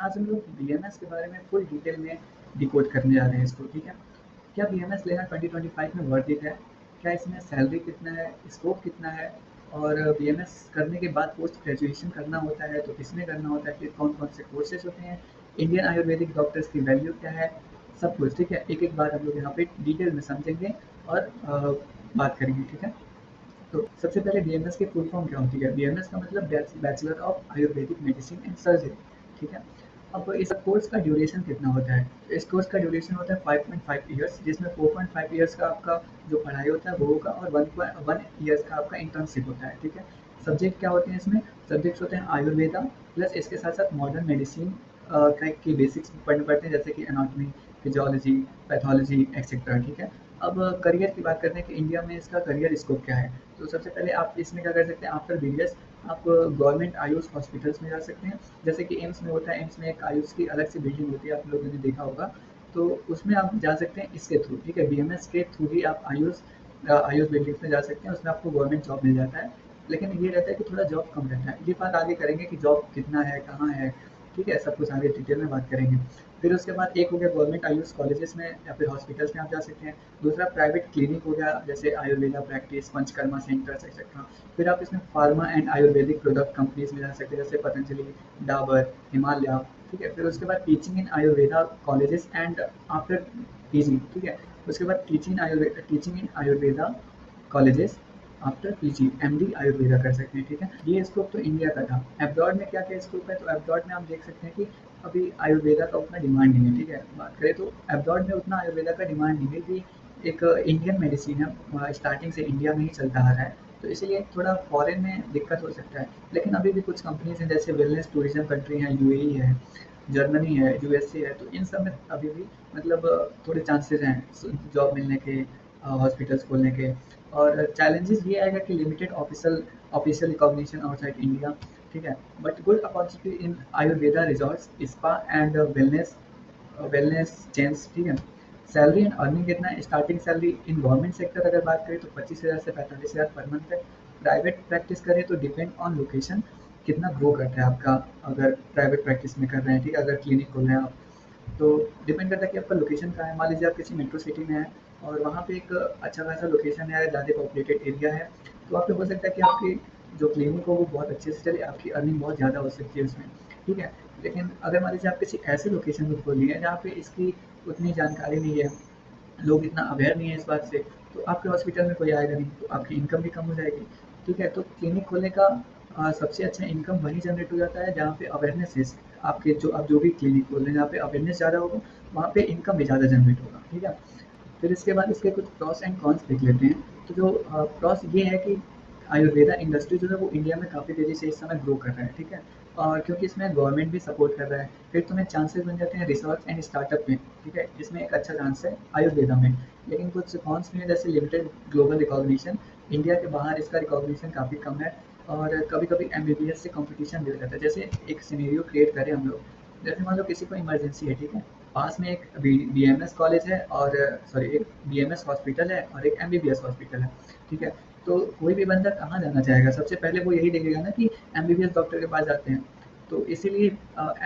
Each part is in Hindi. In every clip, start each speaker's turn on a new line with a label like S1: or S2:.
S1: आज हम लोग बीएमएस के बारे में फुल डिटेल में डिकोड करने जा रहे हैं इसको, ठीक है? क्या बीएमएस लेना 2025 में वर्थ इट है? क्या इसमें सैलरी कितना है, स्कोप कितना है, और बीएमएस करने के बाद पोस्ट ग्रेजुएशन करना होता है तो किसमें करना होता है, फिर कौन कौन से कोर्सेज होते हैं, इंडियन आयुर्वेदिक डॉक्टर्स की वैल्यू क्या है, सब कुछ, ठीक है? एक एक बार हम लोग यहाँ पे डिटेल में समझेंगे और बात करेंगे, ठीक है? तो सबसे पहले बीएमएस की फुल फॉर्म क्या होती है? बीएमएस का मतलब bachelor of Ayurvedic medicine and surgery, ठीक है? अब इस कोर्स का ड्यूरेशन कितना होता है? तो इस कोर्स का ड्यूरेशन होता है 5.5 ईयर्स, जिसमें 4.5 ईयर्स का आपका जो पढ़ाई होता है वो होगा, और 1 ईयर्स का आपका इंटर्नशिप होता है, ठीक है? सब्जेक्ट क्या होते हैं इसमें? सब्जेक्ट्स होते हैं आयुर्वेदा प्लस इसके साथ साथ मॉडर्न मेडिसिन की बेसिक्स पढ़ने पड़ते हैं, जैसे कि एनाटॉमी, फिजियोलॉजी, पैथोलॉजी एक्सेट्रा, ठीक है? अब करियर की बात करते हैं कि इंडिया में इसका करियर स्कोप क्या है। तो सबसे पहले आप इसमें क्या कर सकते हैं, आफ्टर बीडीएस आप गवर्नमेंट आयुष हॉस्पिटल्स में जा सकते हैं, जैसे कि एम्स में होता है। एम्स में एक आयुष की अलग से बिल्डिंग होती है, आप लोगों ने देखा होगा। तो उसमें आप जा सकते हैं इसके थ्रू, ठीक है? बीएमएस के थ्रू ही आप आयुष बिल्डिंग्स में जा सकते हैं, उसमें आपको गवर्नमेंट जॉब मिल जाता है। लेकिन ये रहता है कि थोड़ा जॉब कम रहता है। ये बात आगे करेंगे कि जॉब कितना है, कहाँ है, ठीक है? सब कुछ आगे डिटेल में बात करेंगे। फिर उसके बाद एक हो गया गवर्नमेंट आयुष कॉलेजेस में या फिर हॉस्पिटल्स में आप जा सकते हैं। दूसरा प्राइवेट क्लिनिक हो गया, जैसे Ayurveda practice, panchakarma centres etcetera. फिर आप इसमें pharma and Ayurvedic product companies में जा सकते हैं, जैसे पतंजलि, डाबर, हिमालय, ठीक है? फिर उसके बाद teaching in Ayurveda colleges and after PG, ठीक है? उसके बाद teaching in Ayurveda colleges after PG MD Ayurveda कर सकते हैं, ठीक है? ये स्कोप तो इंडिया का था। अब्रॉड में क्या क्या स्कोप है? तो अब्रॉड में आप देख सकते हैं कि अभी आयुर्वेदा का उतना डिमांड नहीं है, ठीक है? बात करें तो अब्रॉड में उतना आयुर्वेदा का डिमांड नहीं है कि एक इंडियन मेडिसिन है, स्टार्टिंग से इंडिया में ही चलता आ रहा है, तो इसीलिए थोड़ा फॉरेन में दिक्कत हो सकता है। लेकिन अभी भी कुछ कंपनीज हैं, जैसे वेलनेस टूरिज्म कंट्री है, यूएई है, जर्मनी है, यूएसए है, तो इन सब में अभी भी मतलब थोड़े चांसेस हैं जॉब मिलने के, हॉस्पिटल्स खोलने के। और चैलेंजेस ये आएगा कि limited official recognition outside India, ठीक है? But good opportunity in Ayurveda resorts, spa and wellness chains, ठीक है? सैलरी एंड अर्निंग कितना है? Starting salary in government sector अगर बात करें तो 25,000 से 45,000 पर मंथ है। प्राइवेट प्रैक्टिस करें तो डिपेंड ऑन लोकेशन कितना ग्रो करता है आपका, अगर प्राइवेट प्रैक्टिस में कर रहे हैं, ठीक है? अगर क्लिनिक खोल रहे हैं आप, तो डिपेंड करता है कि आपका लोकेशन कहाँ है। मान लीजिए आप किसी मेट्रो सिटी में हैं और वहाँ पे एक अच्छा खासा लोकेशन है, ज़्यादा पॉपुलेटेड एरिया है, तो वहाँ पे हो सकता है कि आपकी जो क्लिनिक हो वो बहुत अच्छे से चले, आपकी अर्निंग बहुत ज़्यादा हो सकती है उसमें, ठीक है? लेकिन अगर मान लीजिए आप किसी ऐसे लोकेशन में खोल लिए हैं जहाँ पे इसकी उतनी जानकारी नहीं है, लोग इतना अवेयर नहीं है इस बात से, तो आपके हॉस्पिटल में कोई आएगा नहीं, तो आपकी इनकम भी कम हो जाएगी, ठीक है? तो क्लिनिक खोलने का सबसे अच्छा इनकम वहीं जनरेट हो जाता है जहाँ पे अवेयरनेस है। आपके जो आप जो भी क्लिनिक खोल रहे हैं, जहाँ पे अवेयरनेस ज़्यादा होगा, वहाँ पे इनकम भी ज़्यादा जनरेट होगा, ठीक है? फिर इसके बाद इसके कुछ प्रॉस एंड कॉन्स देख लेते हैं। तो जो प्रॉस ये है कि आयुर्वेदा इंडस्ट्री जो है वो इंडिया में काफ़ी तेज़ी से इस समय ग्रो कर रहा है, ठीक है? और क्योंकि इसमें गवर्नमेंट भी सपोर्ट कर रहा है, फिर तुम्हें चांसेस बन जाते हैं रिसर्च एंड स्टार्टअप में, ठीक है? इसमें एक अच्छा चांस है आयुर्वेदा में। लेकिन कुछ कॉन्स भी हैं, जैसे लिमिटेड ग्लोबल रिकॉग्निशन, इंडिया के बाहर इसका रिकॉग्निशन काफ़ी कम है, और कभी-कभी एमबीबीएस से कॉम्पिटिशन भी हो जाता है। जैसे एक सिनेरियो क्रिएट करें हम लोग, जैसे मान लो किसी को इमरजेंसी है, ठीक है? पास में एक बीएमएस कॉलेज है, और सॉरी, एक बीएमएस हॉस्पिटल है और एक एमबीबीएस हॉस्पिटल है, ठीक है? तो कोई भी बंदा कहाँ जाना चाहेगा? सबसे पहले वो यही देखेगा ना कि एमबीबीएस डॉक्टर के पास जाते हैं। तो इसीलिए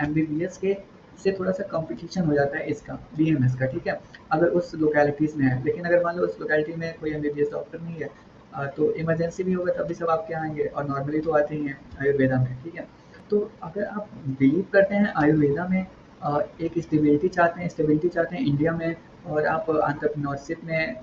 S1: एमबीबीएस के से थोड़ा सा कंपटीशन हो जाता है इसका, बीएमएस का, ठीक है? अगर उस लोकेलिटीज़ में है। लेकिन अगर मान लो उस लोकेलिटी में कोई एमबीबीएस डॉक्टर नहीं है, तो इमरजेंसी भी होगा तब भी सब आपके यहाँ आएंगे, और नॉर्मली तो आते ही हैं आयुर्वेदा में, ठीक है? तो अगर आप बिलीव करते हैं आयुर्वेदा में, एक स्टेबिलिटी चाहते हैं इंडिया में, और आप एंटरप्रेन्योरशिप में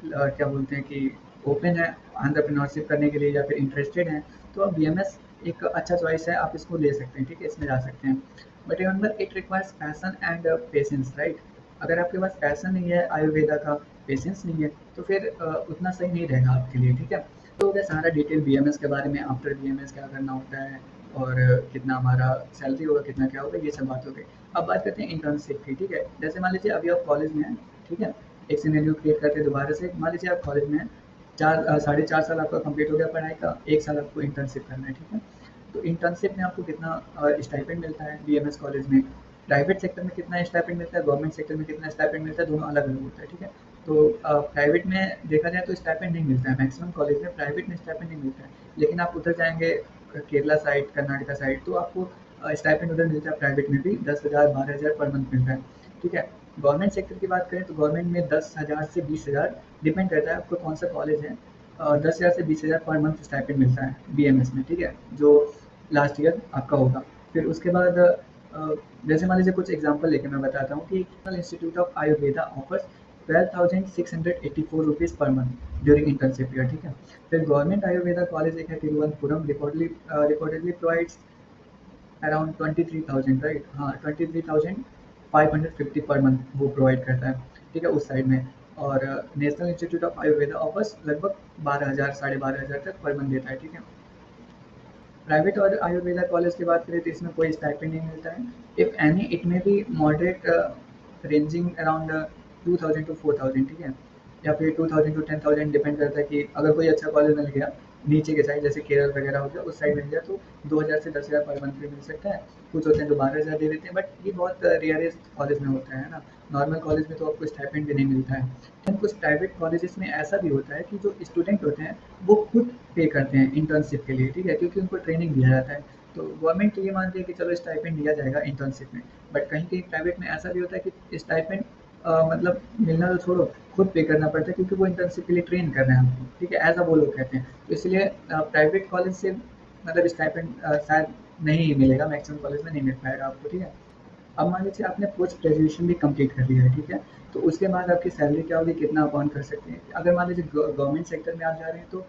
S1: क्या बोलते हैं कि ओपन है एंटरप्रेन्योरशिप करने के लिए, या फिर इंटरेस्टेड हैं, तो अब बीएमएस एक अच्छा चॉइस है, आप इसको ले सकते हैं, ठीक है? इसमें जा सकते हैं। But remember it requires passion and patience, right? अगर आपके पास पैशन नहीं है आयुर्वेदा का, पेशेंस नहीं है, तो फिर उतना सही नहीं रहेगा आपके लिए, ठीक है? तो हो गया सारा डिटेल बीएमएस के बारे में, आफ्टर बीएमएस क्या करना होता है, और कितना हमारा सैलरी होगा, कितना क्या होगा, ये सब बात हो गई। अब बात करते हैं इंटर्नशिप की, ठीक है? जैसे मान लीजिए अभी आप कॉलेज में हैं, ठीक है? एक सिनेरियो क्रिएट करते हैं दोबारा से। मान लीजिए आप कॉलेज में हैं, साढ़े 4 साल आपका कंप्लीट हो गया पढ़ाई का, 1 साल आपको इंटर्नशिप करना है, ठीक है? तो इंटर्नशिप में आपको कितना स्टाइपेंड मिलता है बीएमएस कॉलेज में, प्राइवेट सेक्टर में कितना स्टाइपेंड मिलता है, गवर्नमेंट सेक्टर में कितना स्टाइपेंड मिलता है, दोनों अलग अलग होता है, ठीक है? तो प्राइवेट में देखा जाए तो स्टाइपेंड नहीं मिलता है, मैक्सिमम कॉलेज में प्राइवेट में स्टाइपेंड नहीं मिलता है। लेकिन आप उधर जाएंगे केरला साइड, कर्नाटका साइड, तो आपको स्टाइपेंड उधर मिलता है प्राइवेट में भी 10,000 12,000 पर मंथ मिलता है, ठीक है। गवर्नमेंट सेक्टर की बात करें तो गवर्नमेंट में 10,000 से 20,000 डिपेंड करता है आपको कौन सा कॉलेज है। 10,000 से 20,000 पर मंथ स्टाइपेंड मिलता है बीएमएस में, ठीक है, जो लास्ट ईयर आपका होगा। फिर उसके बाद जैसे मान लीजिए कुछ एग्जांपल लेके मैं बताता हूँ कि national institute of Ayurveda offers 12,684 rupees per month during internship year, ठीक है। फिर गवर्नमेंट आयुर्वेदा कॉलेज एक है Thiruvananthapuram, reportedly provides around 23,000, right, हाँ 23,550 पर मंथ वो प्रोवाइड करता है, ठीक है, उस साइड में। और national institute of Ayurveda offers लगभग 12,000 12,500 तक पर मंथ देता है, ठीक है। प्राइवेट और आयुर्वेदा कॉलेज की बात करें तो इसमें कोई स्टाइपेंड नहीं मिलता है। If any it may be moderate, ranging around 2,000 to 4,000, ठीक है, या फिर 2,000 टू 10,000, डिपेंड करता है कि अगर कोई अच्छा कॉलेज मिल गया नीचे के साइड जैसे केरल वगैरह हो गया उस साइड मिल गया तो 2,000 से 10,000 पर मंथ भी मिल सकता है। कुछ होते हैं जो 12,000 दे देते हैं, बट ये बहुत रेयरेस्ट कॉलेज में होता है ना। नॉर्मल कॉलेज में तो आपको स्टाइपेंड भी नहीं मिलता है। लेकिन कुछ प्राइवेट कॉलेजेस में ऐसा भी होता है कि जो स्टूडेंट होते हैं वो खुद पे करते हैं इंटर्नशिप के लिए, ठीक है, क्योंकि उनको ट्रेनिंग दिया जाता है। तो गवर्नमेंट तो ये मानती है कि चलो स्टाइपेंड दिया जाएगा इंटर्नशिप में, बट कहीं कहीं प्राइवेट में ऐसा भी होता है कि स्टाइपेंड मतलब मिलना तो छोड़ो, खुद पे करना पड़ता है क्योंकि वो इंटर्नशिप के लिए ट्रेन कर रहे हैं हमको, ठीक है, ऐसा वो लोग कहते हैं। तो इसलिए प्राइवेट कॉलेज से मतलब स्टाइपेंड शायद नहीं मिलेगा, मैक्सिमम कॉलेज में नहीं मिल पाएगा आपको, ठीक है। अब मान लीजिए आपने पोस्ट ग्रेजुएशन भी कंप्लीट कर लिया है, ठीक है, तो उसके बाद आपकी सैलरी क्या होगी, कितना आप अर्न कर सकते हैं। अगर मान लीजिए गवर्नमेंट सेक्टर में आप जा रहे हैं तो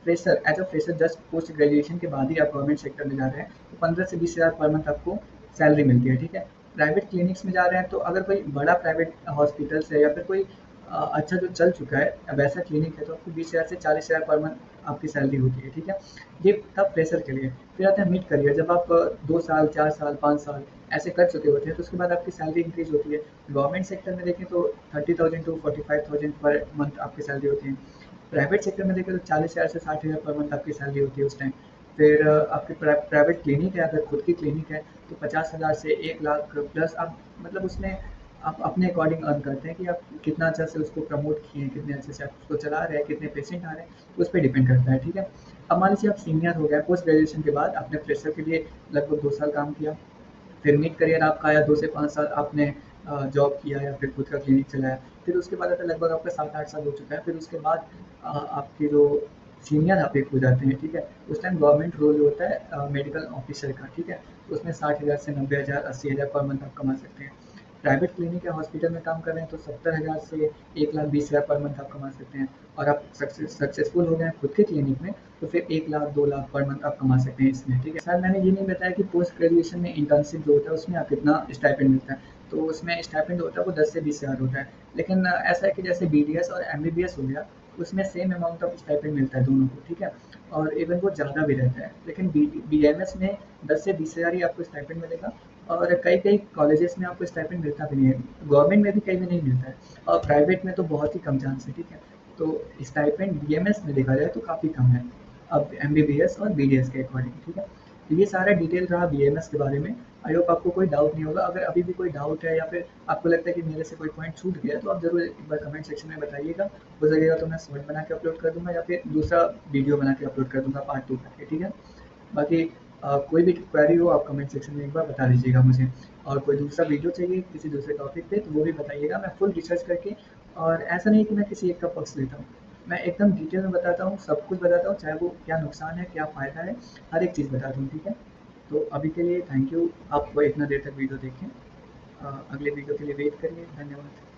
S1: fresher, as a fresher just post graduation के बाद ही आप गवर्नमेंट सेक्टर में जा रहे हैं तो 15 से 20,000 पर मंथ आपको सैलरी मिलती है, ठीक है। प्राइवेट क्लिनिक्स में जा रहे हैं तो अगर कोई बड़ा प्राइवेट हॉस्पिटल है या फिर कोई अच्छा जो चल चुका है वैसा क्लिनिक है तो आपको 20,000 से 40,000 पर मंथ आपकी सैलरी होती है, ठीक है। ये था फ्रेशर के लिए। फिर आता है मिड करियर, जब आप 2 साल 4 साल 5 साल ऐसे कर चुके होते हैं तो उसके बाद आपकी सैलरी इंक्रीज होती है। गवर्नमेंट सेक्टर में देखें तो 30,000 टू 45,000 पर मंथ आपकी सैलरी होती है। प्राइवेट सेक्टर में देखें तो 40,000 से 60,000 पर मंथ आपकी सैलरी होती है उस टाइम। फिर आपकी प्राइवेट क्लिनिक है, अगर खुद की क्लिनिक है तो 50,000 से 1 लाख प्लस आप मतलब उसमें आप अपने अकॉर्डिंग अर्न करते हैं कि आप कितना अच्छा से उसको प्रमोट किए, कितने अच्छे से आप उसको चला रहे हैं, कितने पेशेंट आ रहे हैं, उस पर डिपेंड करता है, ठीक है। अब मान लीजिए आप सीनियर हो गए, पोस्ट ग्रेजुएशन के बाद आपने फ्रेशर के लिए लगभग 2 साल काम किया, फिर मिड करियर आपका आया, 2 से 5 साल आपने जॉब किया या फिर खुद का क्लिनिक चलाया। फिर उसके बाद आता है लगभग आपका 7-8 साल हो चुका है, फिर उसके बाद आपके जो सीनियर आप एक हो जाते हैं, ठीक है। उस टाइम गवर्नमेंट रोल जो होता है मेडिकल ऑफिसर का, ठीक है, तो उसमें 60,000 से 90,000 80,000 पर मंथ आप कमा सकते हैं। प्राइवेट क्लिनिक या हॉस्पिटल में काम कर रहे हैं तो 70,000 से 1,20,000 पर मंथ आप कमा सकते हैं। और आप सक्सेसफुल हो गए हैं खुद के क्लिनिक में तो फिर 1 लाख 2 लाख पर मंथ आप कमा सकते हैं इसमें, ठीक है। सर मैंने ये नहीं बताया कि पोस्ट ग्रेजुएशन में इंटर्नशिप जो होता है उसमें आप कितना स्टाइपेंड मिलता है। तो उसमें स्टाइपेंड होता है वो 10 से 20,000 होता है। लेकिन ऐसा है कि जैसे बीडीएस और एमबीबीएस हो गया उसमें सेम अमाउंट ऑफ स्टाइपेंड मिलता है दोनों को, ठीक है। और इवन वो ज़्यादा भी रहता है, लेकिन बीएमएस में 10 से 20,000 ही आपको स्टाइपेंड मिलेगा। और कई कई कॉलेजेस में आपको स्टाइपेंड मिलता भी नहीं है, गवर्नमेंट में भी कहीं भी नहीं मिलता है, और प्राइवेट में तो बहुत ही कम चांस है, ठीक है। तो स्टाइपेंड बीएमएस में देखा जाए तो काफ़ी कम है अब एमबीबीएस और बीडीएस के अकॉर्डिंग, ठीक है। तो ये सारा डिटेल रहा बीएमएस के बारे में। आई होप आपको कोई डाउट नहीं होगा। अगर अभी भी कोई डाउट है या फिर आपको लगता है कि मेरे से कोई पॉइंट छूट गया तो आप ज़रूर एक बार कमेंट सेक्शन में बताइएगा। हो सकेगा तो मैं शॉर्ट बना के अपलोड कर दूंगा या फिर दूसरा वीडियो बना के अपलोड कर दूंगा पार्ट 2 करके, ठीक है। बाकी कोई भी क्वेरी हो आप कमेंट सेक्शन में एक बार बता दीजिएगा मुझे। और कोई दूसरा वीडियो चाहिए किसी दूसरे टॉपिक पे तो वो भी बताइएगा, मैं फुल रिसर्च करके, और ऐसा नहीं कि मैं किसी एक का पक्ष लेता हूँ, मैं एकदम डिटेल में बताता हूँ, सब कुछ बताता हूँ, चाहे वो क्या नुकसान है क्या फ़ायदा है, हर एक चीज़ बताता हूँ, ठीक है। तो अभी के लिए थैंक यू, आप इतना देर तक वीडियो देखें, अगले वीडियो के लिए वेट करिए। धन्यवाद।